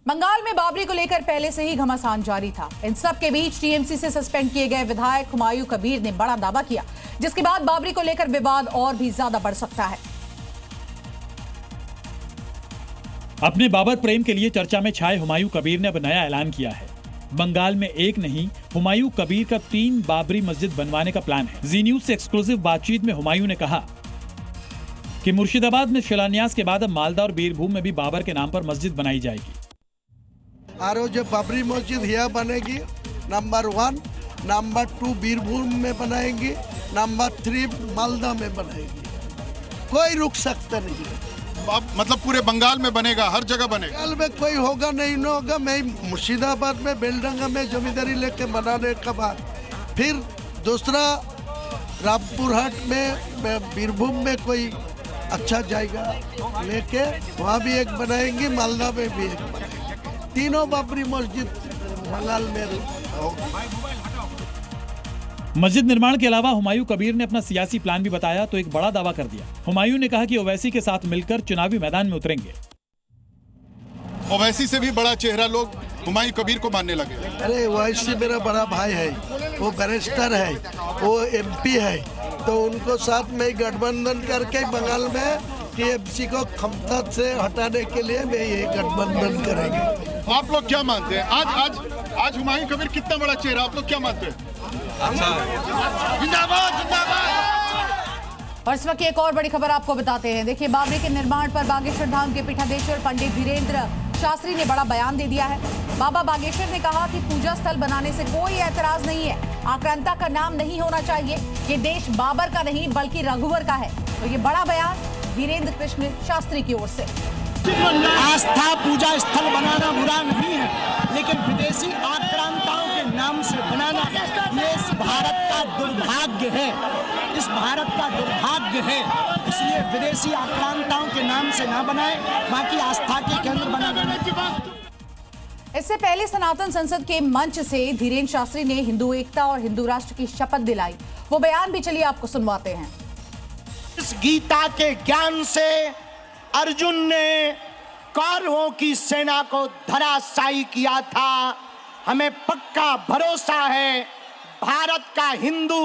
बंगाल में बाबरी को लेकर पहले से ही घमासान जारी था। इन सब के बीच टीएमसी से सस्पेंड किए गए विधायक हुमायूं कबीर ने बड़ा दावा किया, जिसके बाद बाबरी को लेकर विवाद और भी ज्यादा बढ़ सकता है। अपने बाबर प्रेम के लिए चर्चा में छाए हुमायूं कबीर ने अब नया ऐलान किया है। बंगाल में एक नहीं, हुमायूं कबीर का 3 बाबरी मस्जिद बनवाने का प्लान है। जी न्यूज से एक्सक्लूसिव बातचीत में हुमायूं ने कहा कि मुर्शिदाबाद में शिलान्यास के बाद अब मालदा और बीरभूम में भी बाबर के नाम पर मस्जिद बनाई जाएगी। और जो बाबरी मस्जिद यहाँ बनेगी, नंबर 1, नंबर 2 बीरभूम में बनाएंगे, नंबर 3 मालदा में बनाएंगे। कोई रुक सकता नहीं। मतलब पूरे बंगाल में बनेगा, हर जगह बनेगा। बंगाल में कोई होगा नहीं, न होगा। मैं मुर्शिदाबाद में बेलडंगा में जमींदारी लेके बनाने के बाद फिर दूसरा रामपुरहाट में बीरभूम में कोई अच्छा जाएगा लेके वहाँ भी एक बनाएंगे, मालदा में भी एक बनाएंगे। तीनों बाबरी मस्जिद बंगाल में होगी। मस्जिद निर्माण के अलावा हुमायूं कबीर ने अपना सियासी प्लान भी बताया तो एक बड़ा दावा कर दिया। हुमायूं ने कहा कि ओवैसी के साथ मिलकर चुनावी मैदान में उतरेंगे। ओवैसी से भी बड़ा चेहरा लोग हुमायूं कबीर को मानने लगे। अरे ओवैसी मेरा बड़ा भाई है, वो बैरिस्टर है, वो एमपी है, तो उनको साथ में गठबंधन करके बंगाल में टीएमसी को क्षमता से हटाने के लिए मैं ये गठबंधन करेंगे। आप लोग क्या मानते हैं? आज हुमायूं कबीर कितना बड़ा चेहरा, आप लोग क्या मानते हैं? जिंदाबाद जिंदाबाद। और इस वक्त एक और बड़ी खबर आपको बताते हैं। देखिए, बाबरी के निर्माण पर बागेश्वर धाम के पीठाधीश्वर पंडित धीरेन्द्र शास्त्री ने बड़ा बयान दे दिया है। बाबा बागेश्वर ने कहा कि पूजा स्थल बनाने से कोई ऐतराज नहीं है, आक्रांता का नाम नहीं होना चाहिए। ये देश बाबर का नहीं बल्कि रघुवर का है। तो ये बड़ा बयान धीरेन्द्र कृष्ण शास्त्री की ओर से। आस्था पूजा स्थल बनाना बुरा नहीं है, लेकिन विदेशी आक्रांताओं के नाम से बनाना ये इस भारत का दुर्भाग्य है। इस भारत का दुर्भाग्य है। इसलिए विदेशी आक्रांताओं के नाम से ना बनाए, बाकी आस्था के केंद्र बनाने की बात। इससे पहले सनातन संसद के मंच से धीरेन्द्र शास्त्री ने हिंदू एकता और हिंदू राष्ट्र की शपथ दिलाई। वो बयान भी चलिए आपको सुनवाते हैं। इस गीता के ज्ञान से अर्जुन ने कौरवों की सेना को धराशायी किया था। हमें पक्का भरोसा है, भारत का हिंदू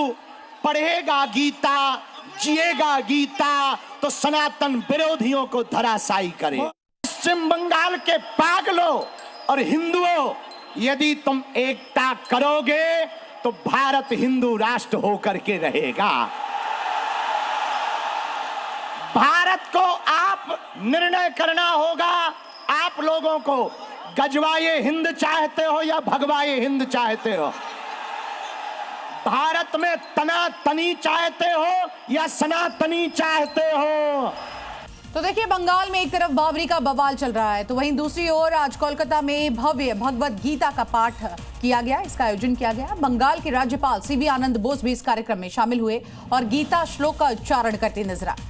पढ़ेगा गीता, जिएगा गीता, तो सनातन विरोधियों को धराशायी करे। पश्चिम बंगाल के पागलों और हिंदुओं, यदि तुम एकता करोगे तो भारत हिंदू राष्ट्र होकर के रहेगा। भारत को आप निर्णय करना होगा। आप लोगों को गजवाए हिंद चाहते हो या भगवाए हिंद चाहते हो? भारत में तनातनी चाहते हो या सनातनी चाहते हो? तो देखिए, बंगाल में एक तरफ बाबरी का बवाल चल रहा है, तो वहीं दूसरी ओर आज कोलकाता में भव्य भगवत गीता का पाठ किया गया। इसका आयोजन किया गया। बंगाल के राज्यपाल सीवी आनंद बोस भी इस कार्यक्रम में शामिल हुए और गीता श्लोक का उच्चारण करते नजर आए।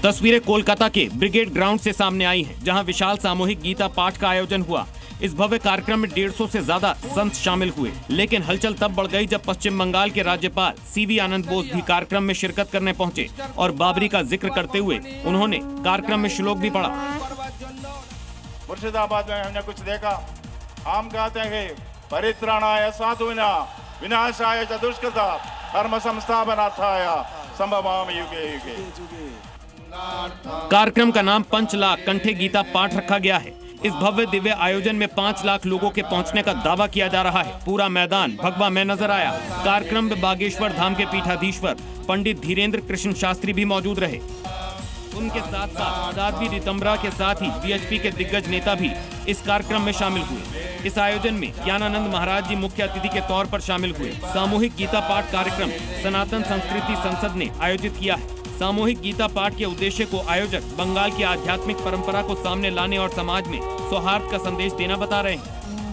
तस्वीरें कोलकाता के ब्रिगेड ग्राउंड से सामने आई हैं, जहां विशाल सामूहिक गीता पाठ का आयोजन हुआ। इस भव्य कार्यक्रम में 150 से ज्यादा संत शामिल हुए, लेकिन हलचल तब बढ़ गई जब पश्चिम बंगाल के राज्यपाल सीवी आनंद बोस भी कार्यक्रम में शिरकत करने पहुंचे और बाबरी का जिक्र करते हुए उन्होंने कार्यक्रम में श्लोक भी पढ़ा। मुर्शिदाबाद में हमने कुछ देखा। हम कहते हैं परित्राणाय साधुनां विनाशाय च दुष्कृतां धर्म संस्थापनार्थाय संभवामि युगे युगे। कार्यक्रम का नाम पंचलाख कंठे गीता पाठ रखा गया है। इस भव्य दिव्य आयोजन में 5 लाख लोगों के पहुंचने का दावा किया जा रहा है। पूरा मैदान भगवा में नजर आया। कार्यक्रम में बागेश्वर धाम के पीठाधीश्वर पंडित धीरेन्द्र कृष्ण शास्त्री भी मौजूद रहे। उनके साथ साथ साध्वी रितंबरा के साथ ही बीएचपी के दिग्गज नेता भी इस कार्यक्रम में शामिल हुए। इस आयोजन में ज्ञानानंद महाराज जी मुख्य अतिथि के तौर पर शामिल हुए। सामूहिक गीता पाठ कार्यक्रम सनातन संस्कृति संसद ने आयोजित किया है। सामूहिक गीता पाठ के उद्देश्य को आयोजक बंगाल की आध्यात्मिक परंपरा को सामने लाने और समाज में सौहार्द का संदेश देना बता रहे हैं।